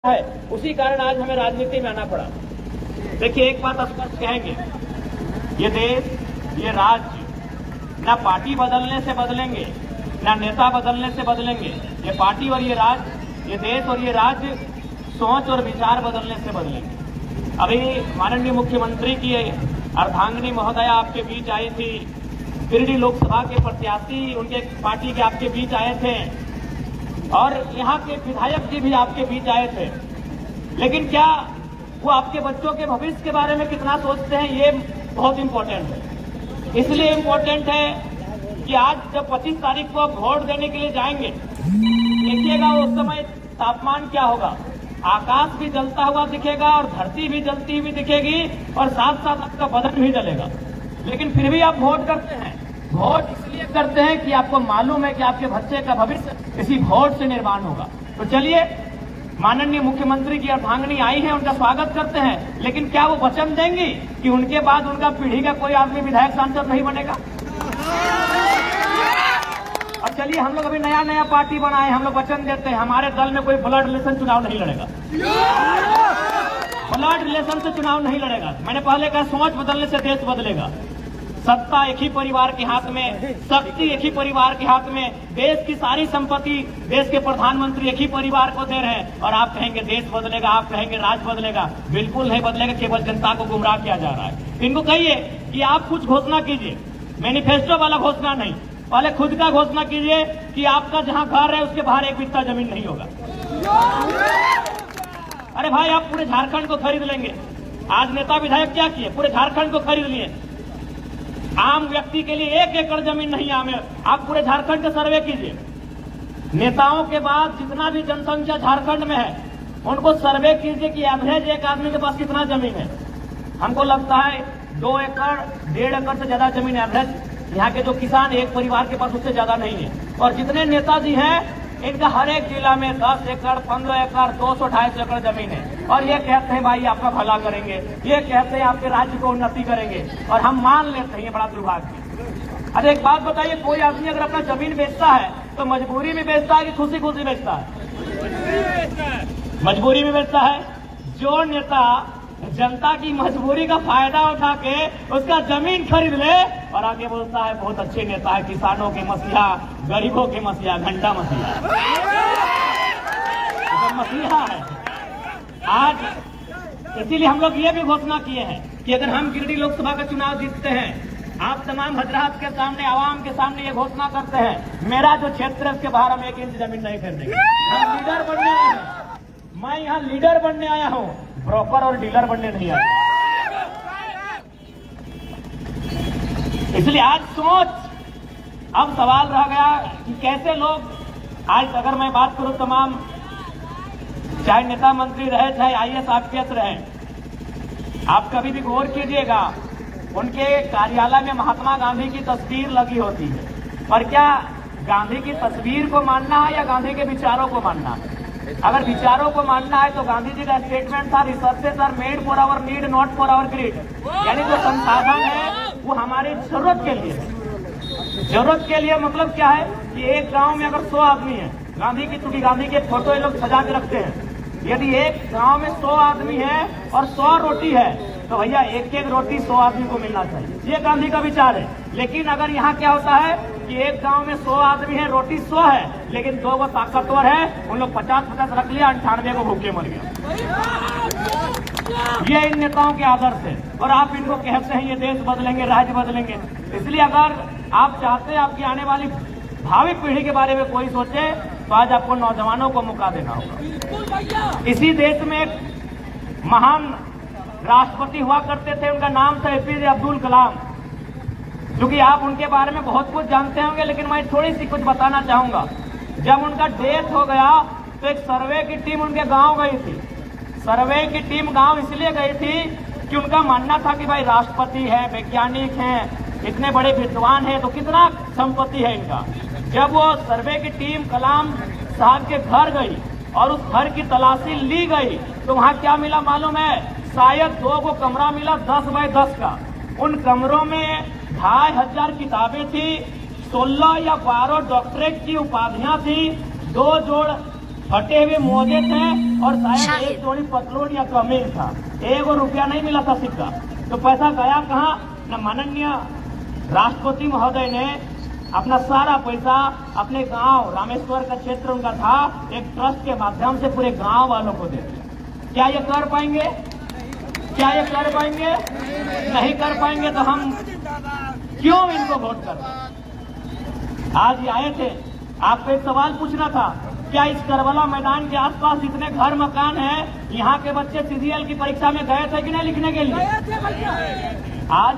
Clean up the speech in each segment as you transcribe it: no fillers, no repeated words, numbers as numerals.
है, उसी कारण आज हमें राजनीति में आना पड़ा। देखिए, एक बात स्पष्ट कहेंगे, ये देश, ये राज्य ना पार्टी बदलने से बदलेंगे, ना नेता बदलने से बदलेंगे। ये पार्टी और ये राज्य, ये देश और ये राज्य सोच और विचार बदलने से बदलेंगे। अभी माननीय मुख्यमंत्री की अर्धांगिनी महोदया आपके बीच आई थी, गिरिडीह लोकसभा के प्रत्याशी उनके पार्टी के आपके बीच आए थे और यहाँ के विधायक जी भी आपके बीच आए थे। लेकिन क्या वो आपके बच्चों के भविष्य के बारे में कितना सोचते हैं, ये बहुत इम्पोर्टेंट है। इसलिए इम्पोर्टेंट है कि आज जब 25 तारीख को आप वोट देने के लिए जाएंगे, देखिएगा उस समय तापमान क्या होगा। आकाश भी जलता हुआ दिखेगा और धरती भी जलती हुई दिखेगी और साथ साथ आपका बदन भी जलेगा। लेकिन फिर भी आप वोट करते हैं। वोट इसलिए करते हैं कि आपको मालूम है कि आपके बच्चे का भविष्य इसी वोट से निर्माण होगा। तो चलिए, माननीय मुख्यमंत्री की अर्धांगिनी आई है, उनका स्वागत करते हैं। लेकिन क्या वो वचन देंगी कि उनके बाद उनका पीढ़ी का कोई आदमी विधायक सांसद नहीं बनेगा? और चलिए, हम लोग अभी नया नया पार्टी बनाए, हम लोग वचन देते हैं हमारे दल में कोई ब्लड रिलेशन चुनाव नहीं लड़ेगा। ब्लड रिलेशन से चुनाव नहीं लड़ेगा। मैंने पहले कहा, सोच बदलने से देश बदलेगा। सत्ता एक ही परिवार के हाथ में, शक्ति एक ही परिवार के हाथ में, देश की सारी संपत्ति देश के प्रधानमंत्री एक ही परिवार को दे रहे हैं। और आप कहेंगे देश बदलेगा, आप कहेंगे राज्य बदलेगा। बिल्कुल नहीं बदलेगा, केवल जनता को गुमराह किया जा रहा है। इनको कहिए कि आप कुछ घोषणा कीजिए, मैनिफेस्टो वाला घोषणा नहीं, पहले खुद का घोषणा कीजिए कि आपका जहां घर है उसके बाहर एक बित्ता जमीन नहीं होगा। अरे भाई, आप पूरे झारखंड को खरीद लेंगे। आज नेता विधायक क्या किए, पूरे झारखंड को खरीद लिए। आम व्यक्ति के लिए 1 एकड़ जमीन नहीं आम है। आप पूरे झारखंड का सर्वे कीजिए। नेताओं के बाद जितना भी जनसंख्या झारखंड में है, उनको सर्वे कीजिए कि एवरेज एक आदमी के पास कितना जमीन है। हमको लगता है 2 एकड़ 1.5 एकड़ से ज्यादा जमीन एवरेज यहाँ के जो किसान एक परिवार के पास उससे ज्यादा नहीं है। और जितने नेताजी हैं, इनका हर एक जिला में 10 एकड़ 15 एकड़ 200-250 एकड़ जमीन है। और ये कहते हैं भाई आपका भला करेंगे, ये कहते हैं आपके राज्य को उन्नति करेंगे, और हम मान लेते हैं। ये बड़ा दुर्भाग्य। अरे एक बात बताइए, कोई आदमी अगर अपना जमीन बेचता है तो मजबूरी में बेचता है कि खुशी खुशी बेचता है? मजबूरी में बेचता है। जो नेता जनता की मजबूरी का फायदा उठा के उसका जमीन खरीद ले और आगे बोलता है बहुत अच्छे नेता है, किसानों के मसीहा, गरीबों के मसीहा, घंटा मसीहा, तो मसीहा है। आज इसीलिए हम लोग ये भी घोषणा किए हैं कि अगर हम गिरिडीह लोकसभा का चुनाव जीतते हैं, आप तमाम हजरात के सामने, आवाम के सामने ये घोषणा करते हैं, मेरा जो क्षेत्र है उसके बाहर हम 1 इंच जमीन नहीं खरीदेंगे। हम लीडर बनने आए हैं। मैं यहाँ लीडर बनने आया हूँ, ब्रोकर और डीलर बनने नहीं आया। इसलिए आज सोच, अब सवाल रह गया कि कैसे लोग, आज अगर मैं बात करूं, तमाम चाहे नेता मंत्री रहे, चाहे IAS IPS रहे, आप कभी भी गौर कीजिएगा, उनके कार्यालय में महात्मा गांधी की तस्वीर लगी होती है। और क्या गांधी की तस्वीर को मानना है या गांधी के विचारों को मानना है? अगर विचारों को मानना है तो गांधी जी का स्टेटमेंट था, resources are made for our need, not for our greed. यानी जो संसाधन है वो हमारी जरूरत के लिए है। जरूरत के लिए मतलब क्या है कि एक गांव में अगर 100 आदमी है, गांधी की, चूंकि गांधी के फोटो ये लोग सजा के रखते हैं, यदि एक गांव में 100 आदमी है और 100 रोटी है, तो भैया 1-1 रोटी 100 आदमी को मिलना चाहिए। ये गांधी का विचार है। लेकिन अगर यहाँ क्या होता है कि एक गांव में 100 आदमी है, रोटी 100 है, लेकिन 2 वो ताकतवर है, उन लोग 50-50 रख लिया, 98 को भूखे मर गया। ये इन नेताओं के आदर्श है। और आप इनको कहते हैं ये देश बदलेंगे, राज्य बदलेंगे। इसलिए अगर आप चाहते हैं आपकी आने वाली भावी पीढ़ी के बारे में कोई सोचे, तो आज आपको नौजवानों को मौका देना होगा। इसी देश में एक महान राष्ट्रपति हुआ करते थे, उनका नाम था APJ अब्दुल कलाम। क्योंकि आप उनके बारे में बहुत कुछ जानते होंगे, लेकिन मैं थोड़ी सी कुछ बताना चाहूंगा। जब उनका डेथ हो गया तो एक सर्वे की टीम उनके गांव गई थी। सर्वे की टीम गांव इसलिए गई थी कि उनका मानना था कि भाई राष्ट्रपति है, वैज्ञानिक हैं, इतने बड़े विद्वान हैं, तो कितना संपत्ति है इनका। जब वो सर्वे की टीम कलाम साहब के घर गई और उस घर की तलाशी ली गई, तो वहां क्या मिला मालूम है? शायद 2 कमरा मिला 10 बाय 10 का। उन कमरों में 2500 किताबें थी, 16 या 12 डॉक्टरेट की उपाधियां थी, 2 जोड़ फटे हुए मोजे थे और शायद एक जोड़ी पतलून या कमीज था। 1 रुपया नहीं मिला था सिक्का। तो पैसा गया कहाँ? न माननीय राष्ट्रपति महोदय ने अपना सारा पैसा अपने गांव रामेश्वर का क्षेत्र उनका था, एक ट्रस्ट के माध्यम से पूरे गांव वालों को दे दिया। क्या ये कर पाएंगे? क्या ये कर पाएंगे? नहीं कर पाएंगे तो हम क्यों इनको वोट कर रहे हैं? आज ये आए थे, आपको एक सवाल पूछना था, क्या इस करबला मैदान के आसपास जितने घर मकान हैं, यहाँ के बच्चे सीजीएल की परीक्षा में गए थे कि नहीं लिखने के लिए? आज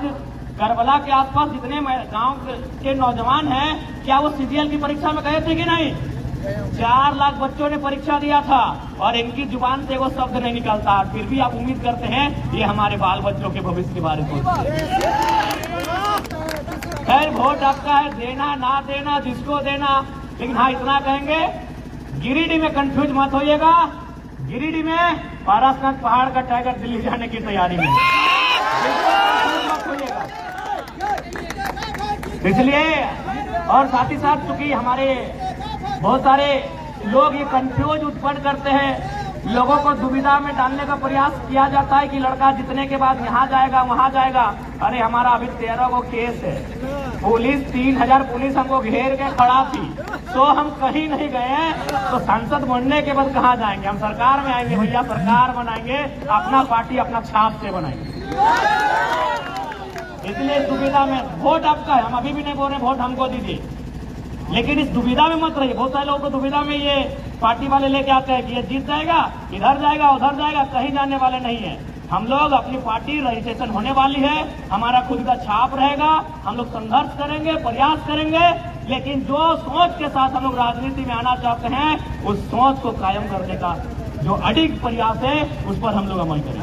करबला के आसपास जितने गांव के नौजवान हैं, क्या वो सीजीएल की परीक्षा में गए थे कि नहीं? 4 लाख बच्चों ने परीक्षा दिया था और इनकी जुबान से वो शब्द नहीं निकलता। फिर भी आप उम्मीद करते हैं ये हमारे बाल बच्चों के भविष्य के बारे में। खैर, वोट आपका है, देना ना देना जिसको देना, लेकिन हाँ इतना कहेंगे, गिरिडीह में कंफ्यूज मत होइएगा। गिरिडीह में पारसनाथ पहाड़ का टाइगर दिल्ली जाने की तैयारी में मत होइएगा। इसलिए और साथ ही साथ चूंकि हमारे बहुत सारे लोग ये कंफ्यूज उत्पन्न करते हैं, लोगों को दुविधा में डालने का प्रयास किया जाता है कि लड़का जीतने के बाद यहाँ जाएगा वहाँ जाएगा। अरे हमारा अभी 13 को केस है, पुलिस 3000 पुलिस हमको घेर के खड़ा थी, तो हम कहीं नहीं गए। तो सांसद बनने के बाद कहाँ जाएंगे? हम सरकार में आएंगे भैया, सरकार बनाएंगे, अपना पार्टी अपना छाप से बनाएंगे। इसलिए इस दुविधा में वोट आपका है, हम अभी भी नहीं बोल रहे वोट हमको दीजिए, लेकिन इस दुविधा में मत रहिए। बहुत सारे लोगों को दुविधा में ये पार्टी वाले लेके आते हैं कि ये जीत जाएगा, इधर जाएगा उधर जाएगा, कहीं जाने वाले नहीं है। हम लोग अपनी पार्टी रजिस्ट्रेशन होने वाली है, हमारा खुद का छाप रहेगा, हम लोग संघर्ष करेंगे, प्रयास करेंगे, लेकिन जो सोच के साथ हम लोग राजनीति में आना चाहते हैं उस सोच को कायम करने का जो अडिग प्रयास है उस पर हम लोग अमल करेंगे।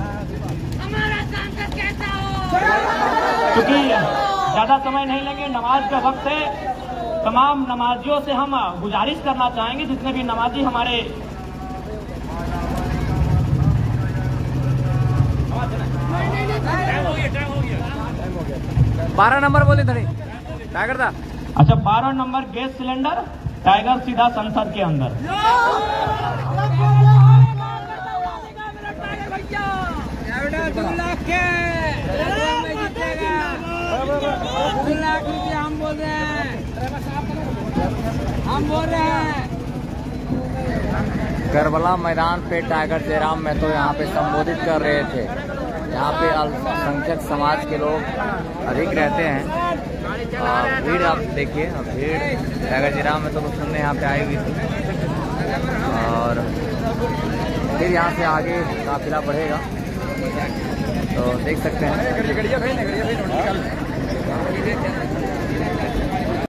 हमारा सांसद कैसा हो? क्योंकि ज्यादा समय नहीं लेंगे, नमाज का वक्त है। तमाम नमाजियों से हम गुजारिश करना चाहेंगे, जितने भी नमाजी हमारे 12 नंबर बोले धनी टाइगर था। अच्छा, 12 नंबर गैस सिलेंडर टाइगर सीधा संसद के अंदर। हम बोल रहे हैं करबला मैदान पे टाइगर जयराम महतो यहाँ पे संबोधित कर रहे थे। यहाँ पे अल्पसंख्यक समाज के लोग अधिक रहते हैं। भीड़ आप देखिए, भीड़ टाइगर जयराम महतो को सुनने यहाँ पे आई हुई थी और फिर यहाँ से आगे काफिला बढ़ेगा, तो देख सकते हैं।